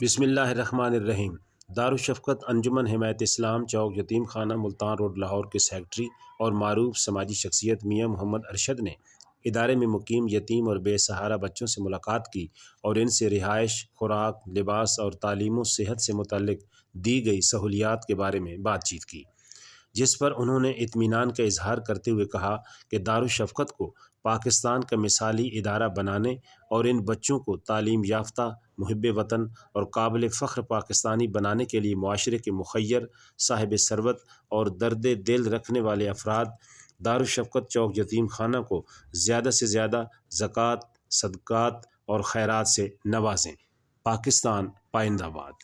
बिस्मिल्लाहिर्रहमानिर्रहीम। दारुशफ़क़त अंजुमन हिमायत इस्लाम चौक यतीम खाना मुल्तान रोड लाहौर के सेक्रेटरी और मारूफ समाजी शख्सियत मियाँ मोहम्मद अरशद ने इदारे में मुकीम यतीम और बेसहारा बच्चों से मुलाकात की और इनसे रिहाइश, खुराक, लिबास और तालीम व सेहत से मुतल्लिक़ दी गई सहूलियात के बारे में बातचीत की, जिस पर उन्होंने इत्मीनान का इजहार करते हुए कहा कि दारुशफ़क़त को पाकिस्तान का मिसाली इदारा बनाने और इन बच्चों को तालीम याफ्ता, मुहिब्बे वतन और काबिल फ़ख्र पाकिस्तानी बनाने के लिए मुआशरे के मुखय्यर, साहिब सरवत और दर्द दिल रखने वाले अफराद दारुशफ़क़त चौक यतीम खाना को ज़्यादा से ज़्यादा ज़कात, सदक़ात और खैरात से नवाजें। पाकिस्तान पाइंदाबाद।